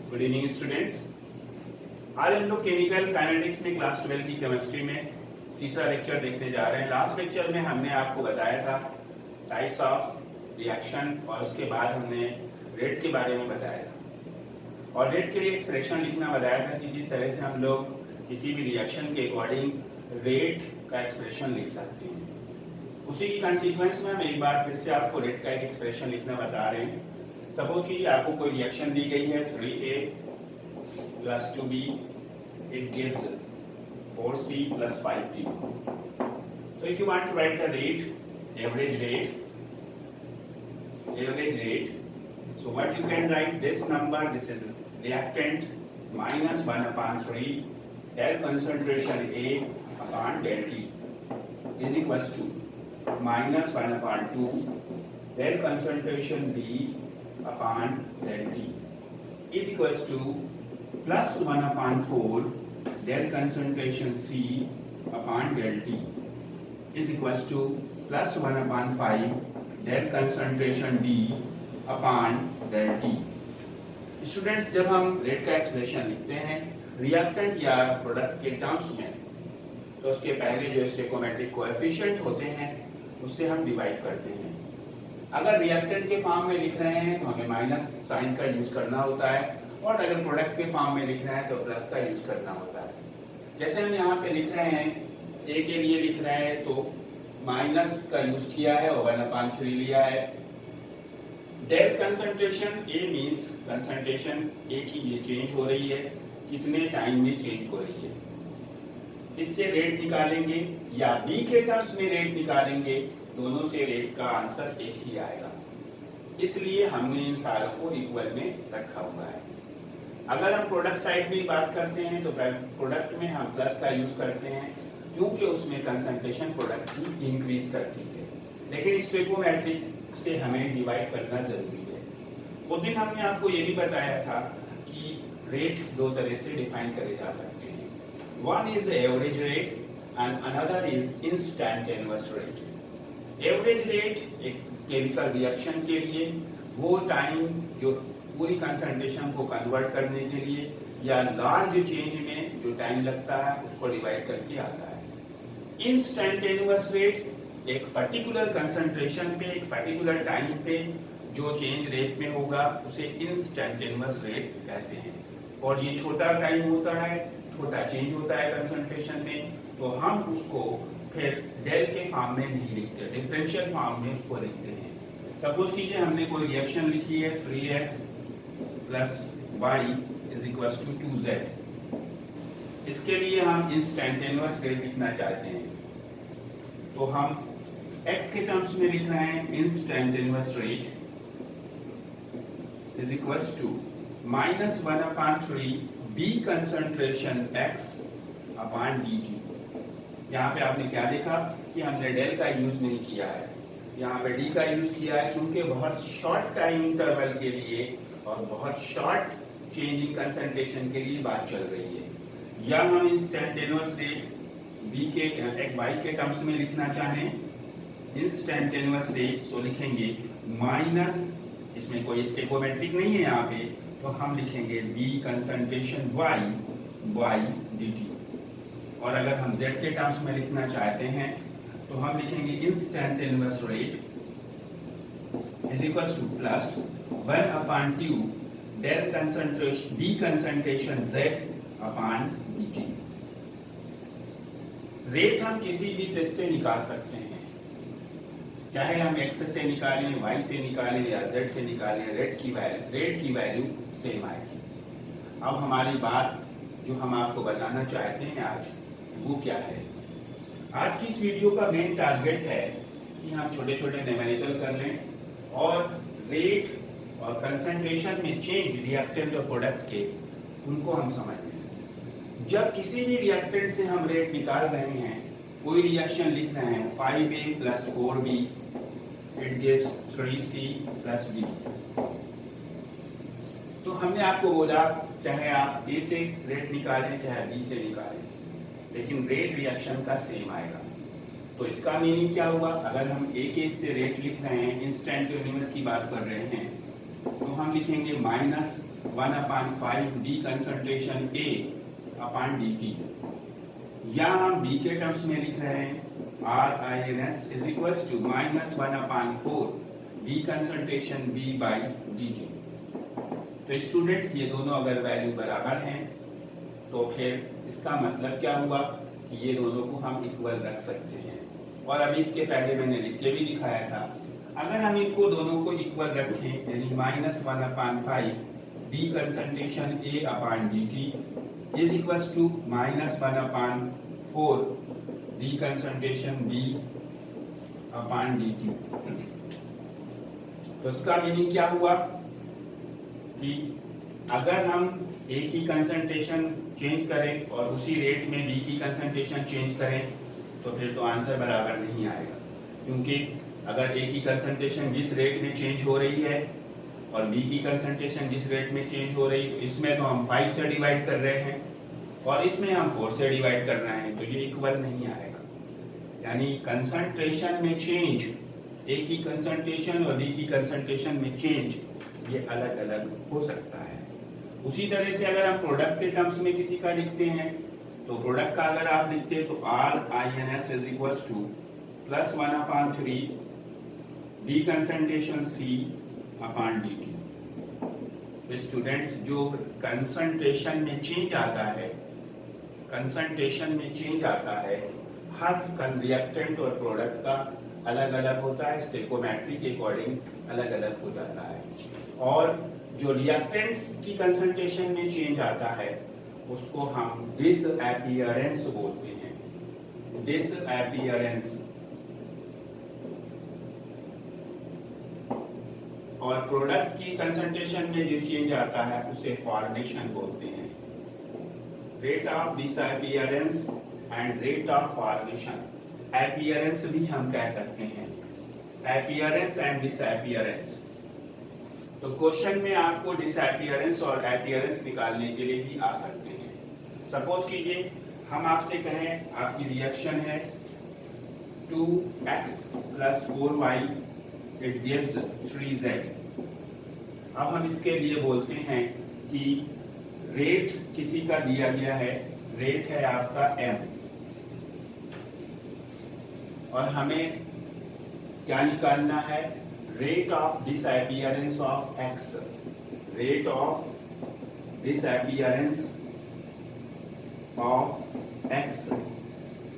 Good evening students. आज हम लोग केमिकल काइनेटिक्स में क्लास 12 की केमिस्ट्री में तीसरा लेक्चर देखने जा रहे हैं। लास्ट लेक्चर में हमने आपको बताया था टाइप्स ऑफ रिएक्शन और उसके बाद हमने रेट के बारे में बताया था और रेट के लिए एक्सप्रेशन लिखना बताया था कि जिस तरह से हम लोग किसी भी रिएक्शन के अकॉर्डिंग रेट का एक्सप्रेशन लिख सकते हैं। उसी की कंसीक्वेंस में हम एक बार फिर से आपको रेट का एक एक्सप्रेशन लिखना बता रहे हैं। सपोज कीजिए आपको कोई रिएक्शन दी गई है 3A plus 2B, it gives 4C plus 5D. So if you want to write the rate, average rate, so what you can write this number, this is reactant minus 1/3 del concentration A upon del T is equals to minus 1/2 del concentration B upon del T is equals to plus 1/4 del concentration C upon del T is equals to plus 1/5 del concentration D upon del T। Students, जब हम rate का expression लिखते हैं reactant या product के terms में तो उसके पहले जो स्टोइकोमेट्रिक कोएफिशिएंट होते हैं उससे हम डिवाइड करते हैं। अगर रिएक्टेंट के फॉर्म में लिख रहे हैं तो हमें माइनस साइन का यूज करना होता है और अगर प्रोडक्ट के फॉर्म में लिखना है तो प्लस का यूज करना होता है। जैसे हम यहाँ पे लिख रहे हैं ए के लिए लिख रहे हैं तो माइनस का यूज किया है और 1/3 लिया है। डेल कंसंट्रेशन ए मींस कंसंट्रेशन ए की ये चेंज हो रही है, कितने टाइम में चेंज हो रही है। इससे रेट निकालेंगे या बी के टर्म्स में रेट निकालेंगे, दोनों से रेट का आंसर एक ही आएगा। इसलिए हमने इन सारों को इक्वल में रखा हुआ है। अगर हम प्रोडक्ट साइड में बात करते हैं तो प्रोडक्ट में हम प्लस का यूज करते हैं क्योंकि उसमें कंसंट्रेशन प्रोडक्ट की इंक्रीज करती है, लेकिन स्टोइकोमेट्रिक से हमें डिवाइड करना जरूरी है। उस दिन हमने आपको ये भी बताया था कि रेट दो तरह से डिफाइन करे जा सकते हैं। One is average rate and another is instantaneous rate. Average rate एक केमिकल रिएक्शन के लिए वो टाइम जो पूरी कंसंट्रेशन को कन्वर्ट करने के लिए या लार्ज चेंज में जो टाइम लगता है उसको डिवाइड करके आता है। इंस्टैंटेनियस रेट एक पर्टिकुलर कंसंट्रेशन पे एक पर्टिकुलर टाइम पे जो चेंज रेट में होगा उसे इंस्टैंटेनियस रेट कहते हैं। और ये छोटा टाइम होता है, छोटा चेंज होता है कंसंट्रेशन में, तो हम उसको फिर डेल के फॉर्म में नहीं लिखते, डिफरेंशियल फॉर्म में उसको लिखते हैं। सपोज कीजिए हमने कोई रिएक्शन लिखी है 3x plus y is equals to 2z। इसके लिए हम इंस्टैंटेनियस रेट लिखना चाहते हैं तो हम x के टर्म्स में लिख रहे हैं instantaneous rate is equals to minus 1/3 b concentration x upon dt। यहाँ पे आपने क्या देखा कि हमने डेल का यूज नहीं किया है, यहाँ पे डी का यूज किया है क्योंकि बहुत शॉर्ट टाइम इंटरवल के लिए और बहुत शॉर्ट चेंज इन कंसंट्रेशन के लिए बात चल रही है। या हम इंस्टैंटेनियस रेट बी के एक वाई के टर्म्स में लिखना चाहें इंस्टैंटेनियस रेट तो लिखेंगे माइनस, इसमें कोई स्टोइकोमेट्रिक नहीं है यहाँ पे, तो हम लिखेंगे बी कंसंट्रेशन वाई dt। और अगर हम z के टर्म्स में लिखना चाहते हैं तो हम लिखेंगे instantaneous rate is equals to plus 1/2 del concentration b concentration z upon dt। Rate हम किसी भी टेस्ट से निकाल सकते हैं, चाहे हम x से निकालें, y से निकालें या z से निकालें, रेट की वैल्यू सेम आएगी। अब हमारी बात जो हम आपको बताना चाहते हैं आज वो क्या है। आज की इस वीडियो का मेन टारगेट है कि हम छोटे छोटे न्यूमेरिकल कर लें और रेट और कंसंट्रेशन में चेंज रिएक्टेंट और प्रोडक्ट के उनको हम समझ लें। जब किसी भी रिएक्टेंट से हम रेट निकाल रहे हैं, कोई रिएक्शन लिख रहे हैं 5A plus 4B it gives 3C plus D, तो हमने आपको बोला चाहे आप A से रेट निकालें चाहे B से निकालें, लेकिन रेट रिएक्शन का सेम आएगा। तो इसका मीनिंग क्या हुआ, अगर हम A के से रेट लिख रहे हैं, इंस्टैंटेनियस की बात कर रहे हैं, तो हम लिखेंगे -1/5 d concentration A upon dt, या हम b के टर्म्स में लिख रहे हैं RINS is equals to -1/4 d concentration b by dt। तो स्टूडेंट्स ये दोनों अगर वैल्यू बराबर हैं तो फिर इसका मतलब क्या हुआ कि ये दोनों को हम इक्वल रख सकते हैं। और अभी इसके पहले मैंने लिख के भी दिखाया था, अगर हम इनको दोनों को इक्वल रखें यानी -1/5 d concentration A upon dt is equals to -1/4 d concentration b upon dt। तो इसका मीनिंग क्या हुआ कि अगर हम A की कंसंट्रेशन चेंज करें और उसी रेट में B की कंसंट्रेशन चेंज करें तो फिर तो आंसर बराबर नहीं आएगा, क्योंकि अगर A की कंसंट्रेशन जिस रेट में चेंज हो रही है और B की कंसंट्रेशन जिस रेट में चेंज हो रही है, इसमें तो हम 5 से डिवाइड कर रहे हैं और इसमें हम 4 से डिवाइड कर रहे हैं, तो ये इक्वल नहीं आएगा। यानी कंसंट्रेशन में चेंज, A की कंसंट्रेशन और B की कंसंट्रेशन में चेंज ये अलग अलग हो सकता है। उसी तरह से अगर हम प्रोडक्ट के टर्म्स में किसी का लिखते हैं तो प्रोडक्ट का अगर आप लिखते हैं तो RINS is equals to +1/3 d concentration C upon dt। तो स्टूडेंट्स जो कंसंट्रेशन में चेंज आता है, कंसंट्रेशन में चेंज आता है, हर रिएक्टेंट और प्रोडक्ट का अलग अलग होता है, स्टेकोमेट्री के अकॉर्डिंग अलग अलग हो जाता है। और जो रिएक्टेंट्स की कंसंट्रेशन में चेंज आता है उसको हम डिसअपीयरेंस बोलते हैं, डिसअपीयरेंस। और प्रोडक्ट की कंसंट्रेशन में जो चेंज आता है उसे फॉर्मेशन बोलते हैं। Rate of disappearance and rate of formation, appearance भी हम कह सकते हैं, अपीयरेंस एंड डिसअपीयरेंस। तो क्वेश्चन में आपको डिसअपीयरेंस और अपीयरेंस निकालने के लिए भी आ सकते हैं। सपोज कीजिए हम आपसे कहें आपकी रिएक्शन है 2x + 4y it gives 3z। अब हम इसके लिए बोलते हैं कि रेट किसी का दिया गया है, रेट है आपका m, और हमें क्या निकालना है, rate of disappearance of x, rate of disappearance of x।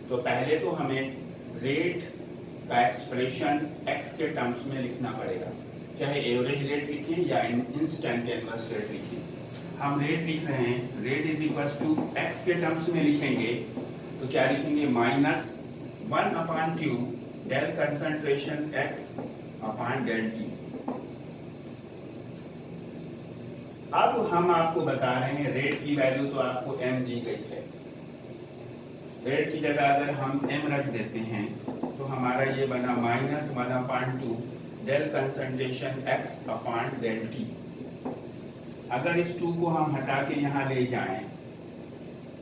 तो पहले तो हमें रेट का एक्सप्रेशन x के टर्म्स में लिखना पड़ेगा, चाहे एवरेज रेट लिखें या इंस्टैंटेनियस रेट लिखें। हम रेट लिख रहे हैं, rate is equals to x के टर्म्स में लिखेंगे तो क्या लिखेंगे, -1/2 del concentration x upon del t। अब हम आपको बता रहे हैं रेट की वैल्यू तो आपको m दी गई है, रेट की जगह अगर हम m रख देते हैं तो हमारा ये बना -1/2 del concentration x upon del t। अगर इस 2 को हम हटा के यहाँ ले जाएं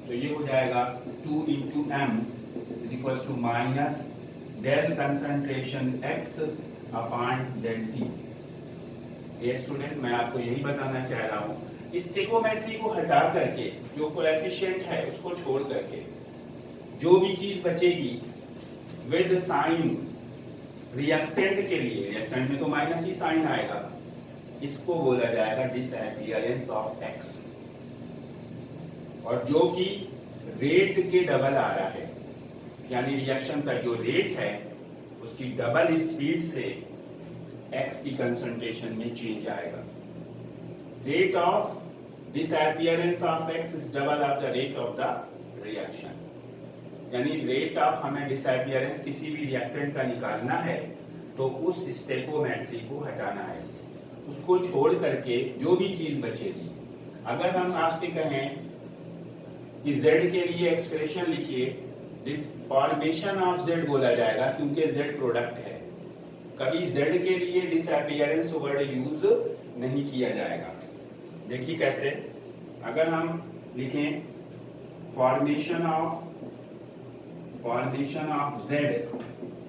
तो ये हो जाएगा 2 × m is equals to minus del concentration x upon del t। ये स्टूडेंट मैं आपको यही बताना चाह रहा हूँ, इस स्टेकोमेट्री को हटा करके, जो कोएफिशिएंट है उसको छोड़ करके जो भी चीज बचेगी विद साइन रिएक्टेंट के लिए, रिएक्टेंट में तो माइनस ही साइन आएगा, इसको बोला जाएगा डिसअपीयरेंस ऑफ x। और जो कि रेट के डबल आ रहा है, यानी रिएक्शन का जो रेट है उसकी डबल स्पीड से x की कंसंट्रेशन में चेंज आएगा। Rate of disappearance of x is double of the rate of the reaction. यानी रेट ऑफ हमें डिसअपीयरेंस किसी भी रिएक्टेंट का निकालना है तो उस स्टेकोमेट्री को हटाना है, उसको छोड़ करके जो भी चीज बचेगी। अगर हम आपसे कहें कि z के लिए एक्सप्रेशन लिखिए, फॉर्मेशन ऑफ z बोला जाएगा क्योंकि z प्रोडक्ट है, कभी z के लिए डिसअपीयरेंस वर्ड यूज नहीं किया जाएगा। देखिए कैसे, अगर हम लिखें फॉर्मेशन ऑफ z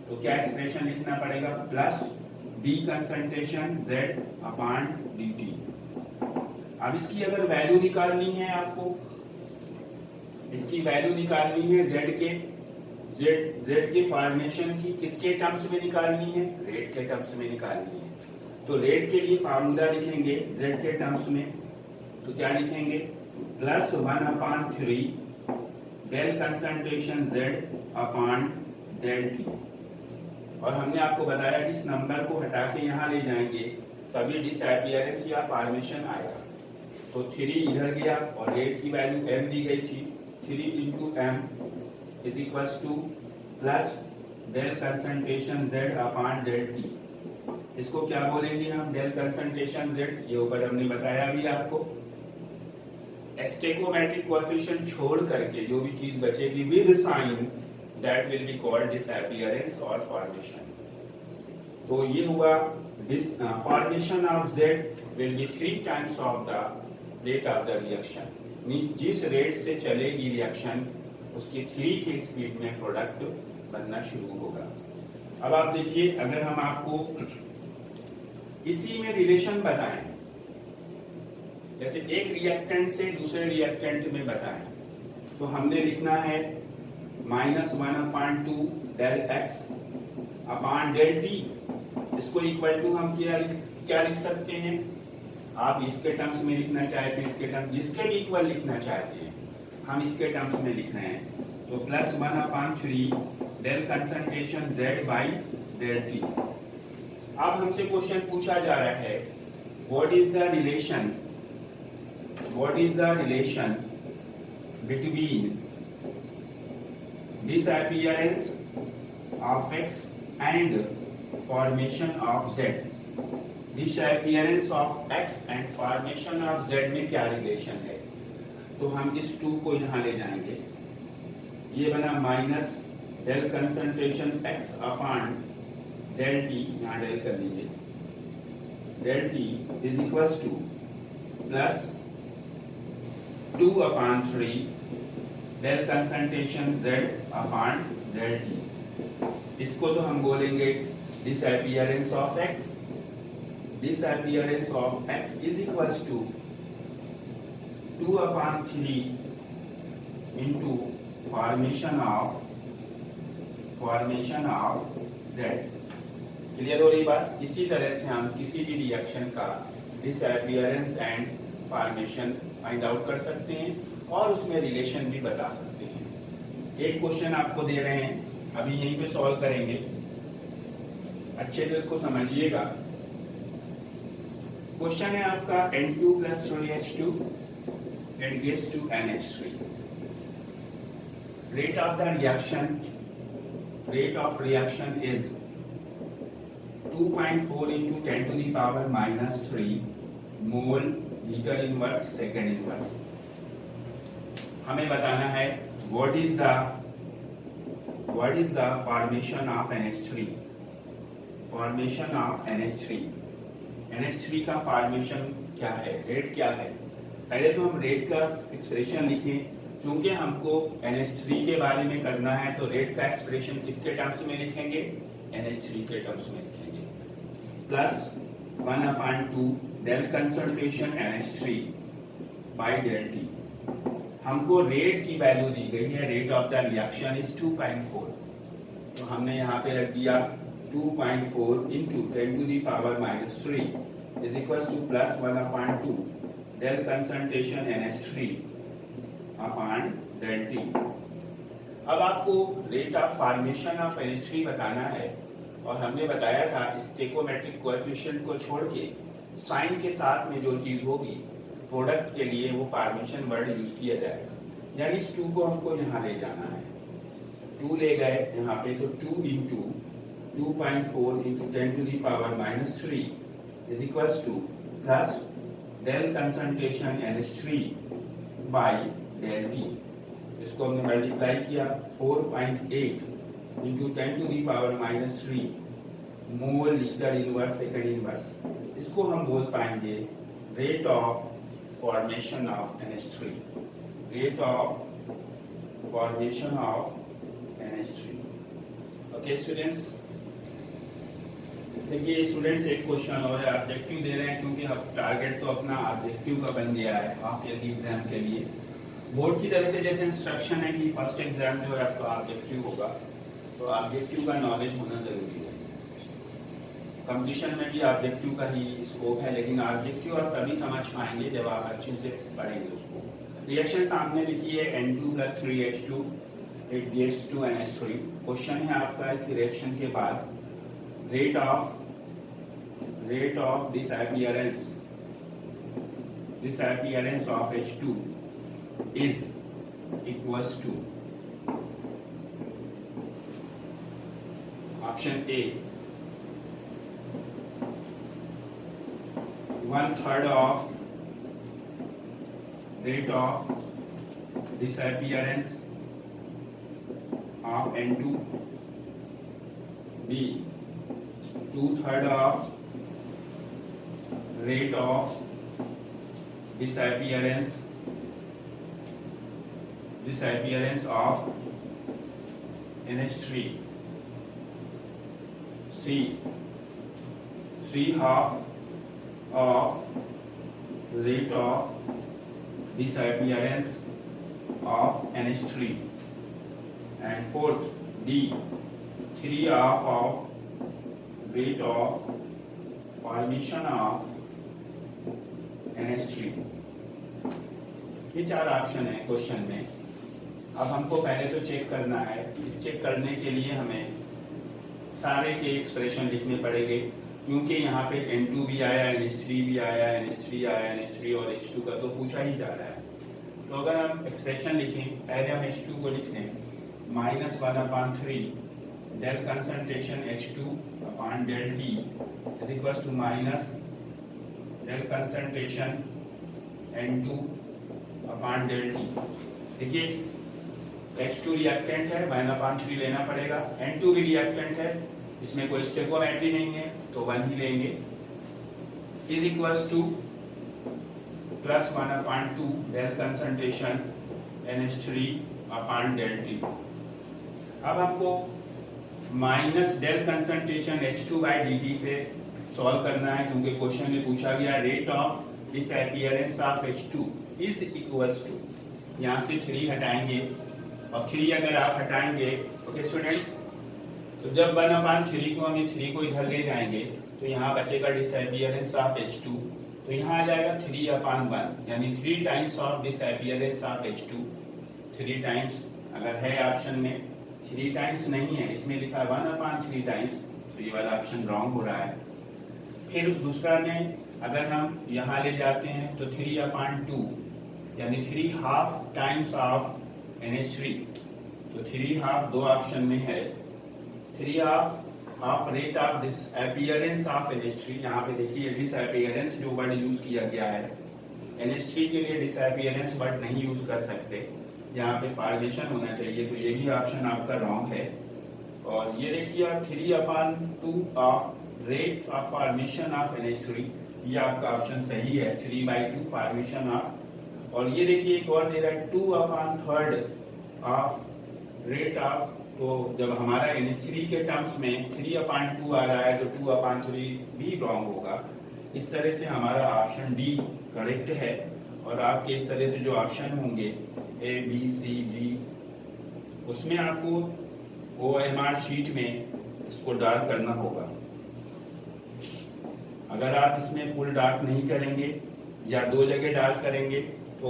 तो क्या एक्सप्रेशन लिखना पड़ेगा, D concentration Z upon dt। अब इसकी अगर वैल्यू निकालनी है आपको, इसकी वैल्यू निकालनी है Z के फॉर्मेशन की, किसके टर्म्स में निकालनी है? रेट के टर्म्स में निकालनी है। तो रेट के लिए फार्मूला लिखेंगे Z के टर्म्स में, तो क्या लिखेंगे? Plus 1/3 del concentration Z upon del T. और हमने आपको बताया इस नंबर को हटा के यहाँ ले जाएंगे तभी डिसअपियरेंस या फॉर्मेशन आएगा। तो 3 इधर गया और रेट की वैल्यू m दी गई थी, 3 into m is equals to plus del concentration Z upon del T. इसको क्या बोलेंगे हम? डेल कंसंट्रेशन Z, ये ऊपर हमने बताया भी आपको। स्टोइकोमेट्रिक कोएफिशिएंट छोड़ करके जो भी चीज बचेगी with sign, that will be called disappearance और फॉर्मेशन। तो ये हुआ formation of Z will be 3 times of the rate of the reaction. Means जिस रेट से चलेगी रिएक्शन उसकी 3 की स्पीड में प्रोडक्ट बनना शुरू होगा। अब आप देखिए, अगर हम आपको इसी में रिलेशन बताएं, जैसे एक रिएक्टेंट से दूसरे रिएक्टेंट में बताएं, तो हमने लिखना है -1/2 del x upon del t। इसको इक्वल टू हम क्या लिख सकते हैं? आप इसके टर्म्स में लिखना चाहते हैं, इसके टर्म्स जिसके भी इक्वल लिखना चाहते हैं, हम इसके टर्म्स में लिख रहे हैं। तो plus 1/3 del concentration Z by del T. अब हमसे क्वेश्चन पूछा जा रहा है, what is the relation between disappearance of x and formation of z। disappearance of x and formation of z में क्या रिलेशन है? तो हम इस 2 को यहाँ ले जाएंगे। ये बना minus del concentration x upon del T, यहाँ डेल कर लीजिए, del T is equals to plus 2/3 del concentration Z upon del T. इसको तो हम बोलेंगे disappearance of x। Disappearance of x is equals to 2/3 into formation of Z। Clear हो रही बात? इसी तरह से हम किसी भी रिएक्शन का disappearance and formation find out कर सकते हैं और उसमें रिलेशन भी बता सकते हैं। एक क्वेश्चन आपको दे रहे हैं, अभी यहीं पे सॉल्व करेंगे, अच्छे से इसको समझिएगा। क्वेश्चन है आपका N2 + 3H2 and gives to NH3। rate of reaction is 2.4 into 10 to the power -3 mole liter inverse second inverse। हमें बताना है what is the formation of NH3। Formation of NH3 का फॉर्मेशन क्या है, रेट क्या है? पहले तो हम रेट का एक्सप्रेशन लिखें, क्योंकि हमको NH3 के बारे में करना है तो रेट का एक्सप्रेशन किसके टर्म्स में लिखेंगे? NH3 के टर्म्स में लिखेंगे। Plus 1/2 del concentration NH3 by del T. हमको रेट की वैल्यू दी गई है, rate of the reaction is 2.4, तो हमने यहाँ पे रख दिया 2.4 into 10 to the power -3 is equal to plus 1/2 del concentration NH3 upon del T. अब आपको rate of formation of NH3 बताना है, और हमने बताया था स्टोइकोमेट्रिक कोएफिशिएंट को छोड़ के साइन के साथ में जो चीज होगी प्रोडक्ट के लिए वो फॉर्मेशन वर्ड यूज किया जाएगा। यानी इस 2 को हमको यहाँ ले जाना है, 2 ले गए यहाँ पे, तो 2 into 2.4 into 10 to the power -3 is equals to plus del concentration NH3 by del T. इसको हमने मल्टीप्लाई किया 4.8 into 10 to the power -3 mole litre inverse second inverse. इसको हम बोल पाएंगे rate of formation of NH3। Rate of formation of NH3। Okay students, देखिए students, एक question और है, ऑब्जेक्टिव दे रहे हैं क्योंकि अब टारगेट तो अपना ऑब्जेक्टिव का बन गया है हाफ ईयर की एग्जाम के लिए। बोर्ड की तरफ से जैसे इंस्ट्रक्शन है कि फर्स्ट एग्जाम जो है आपका ऑब्जेक्टिव होगा, तो ऑब्जेक्टिव का नॉलेज होना जरूरी है। कंपटीशन में भी ऑब्जेक्टिव का ही स्कोप है, लेकिन ऑब्जेक्टिव आप तभी समझ पाएंगे जब आप अच्छे से पढ़ेंगे उसको। रिएक्शन सामने लिखिए, N2 + 3H2 it gives to NH3। Question है आपका इस रिएक्शन के बाद rate of disappearance of H2 is equals to option A 1/3 of rate of disappearance of N2, B 2/3 of rate of disappearance of NH3, C 3/2 of rate of disappearance of NH3, and fourth D 3/2 of rate of formation of NH3। ये चार option है question में। अब हमको पहले तो check करना है। इस चेक करने के लिए हमें सारे के एक्सप्रेशन लिखने पड़ेंगे, क्योंकि यहाँ पे N2 भी आया, NH3 भी आया, NH3 आया, NH3 और H2 का तो पूछा ही जा रहा है। तो अगर हम एक्सप्रेशन लिखें, पहले हम H2 को लिख लें, -1/3 del concentration H2 upon del T is equals to minus del concentration N2 upon del T। देखिए H2 रिएक्टेंट है, 1/3 लेना पड़ेगा। N2 भी रिएक्टेंट है, इसमें कोई स्टेकोमेट्री नहीं है तो 1 ही लेंगे, is equals to +1/2 del concentration NH3 upon del T। अब हमको माइनस डेल कंसंट्रेशन H2/dt से सॉल्व करना है, क्योंकि क्वेश्चन में पूछा गया rate of disappearance of H2 is equals to, यहाँ से 3 हटाएंगे और 3 अगर आप हटाएंगे, ओके स्टूडेंट्स, तो जब 1/3 को हम 3 को इधर ले जाएंगे तो यहाँ बचेगा डिसअपीयरेंस ऑफ H2, तो यहाँ आ जाएगा 3/1, यानी 3 times of disappearance of H2। 3 times अगर है ऑप्शन में, 3 टाइम्स नहीं है, इसमें लिखा है 1/3 टाइम्स, तो ये वाला ऑप्शन रॉन्ग हो रहा है। फिर दूसरा में अगर हम यहाँ ले जाते हैं तो 3/2 यानी 3/2 टाइम्स ऑफ NH3, तो 3/2 दो ऑप्शन में है। 3/2 rate of disappearance of NH3, यहाँ पे देखिए डिसअपीयरेंस जो वर्ड यूज किया गया है, NH3 के लिए डिसअपीयरेंस वर्ड नहीं यूज कर सकते, यहाँ पे फॉर्मेशन होना चाहिए, तो ये भी ऑप्शन आपका रॉन्ग है। और ये देखिए आप 3/2 of rate of formation of NH3, ये आपका ऑप्शन सही है, 3/2 फॉर्मेशन ऑफ। और ये देखिए एक और दे रहा है 2/3 ऑफ रेट ऑफ, तो जब हमारा NH3 के टर्म्स में 3/2 आ रहा है तो 2/3 भी रॉन्ग होगा। इस तरह से हमारा ऑप्शन डी करेक्ट है। और आपके इस तरह से जो ऑप्शन होंगे A, B, C, D, उसमें आपको OMR शीट में इसको डार्क करना होगा। अगर आप इसमें फुल डार्क नहीं करेंगे या 2 जगह डार्क करेंगे, तो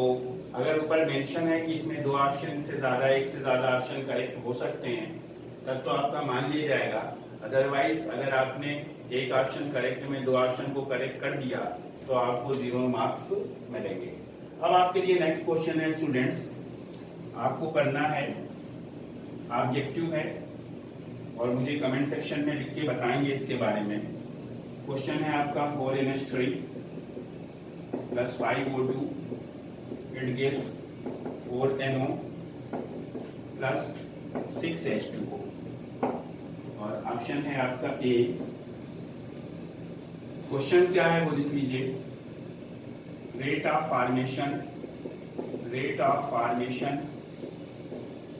अगर ऊपर मेंशन है कि इसमें 2 ऑप्शन से ज़्यादा, 1 से ज़्यादा ऑप्शन करेक्ट हो सकते हैं, तब तो आपका मान लिया जाएगा। अदरवाइज अगर आपने एक ऑप्शन करेक्ट में 2 ऑप्शन को करेक्ट कर दिया तो आपको 0 मार्क्स मिलेंगे। अब आपके लिए नेक्स्ट क्वेश्चन है स्टूडेंट्स, आपको करना है, ऑब्जेक्टिव है और मुझे कमेंट सेक्शन में लिख के बताएंगे इसके बारे में। क्वेश्चन है आपका 4NH3 + 5O2 it gives 4NO + 6H2O। और ऑप्शन है आपका ए। क्वेश्चन क्या है वो लिख लीजिए, rate of formation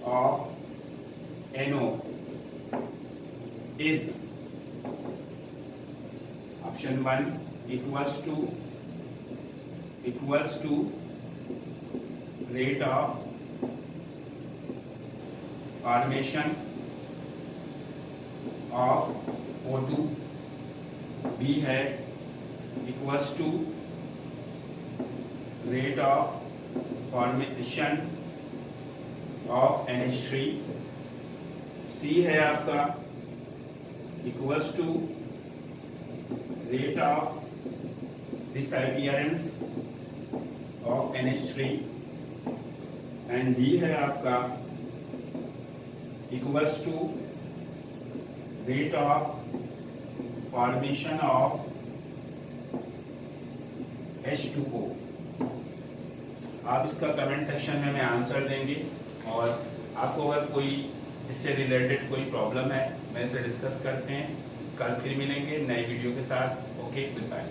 of NO is option 1 equals to rate of formation of O2, B है equals to rate of formation of NH3, C है आपका equals to rate of disappearance of NH3 and D है आपका equals to rate of formation of H2O। आप इसका comment section में मैं answer देंगे और आपको अगर कोई इससे रिलेटेड कोई प्रॉब्लम है मैं इसे डिस्कस करते हैं। कल फिर मिलेंगे नए वीडियो के साथ। Okay, good bye.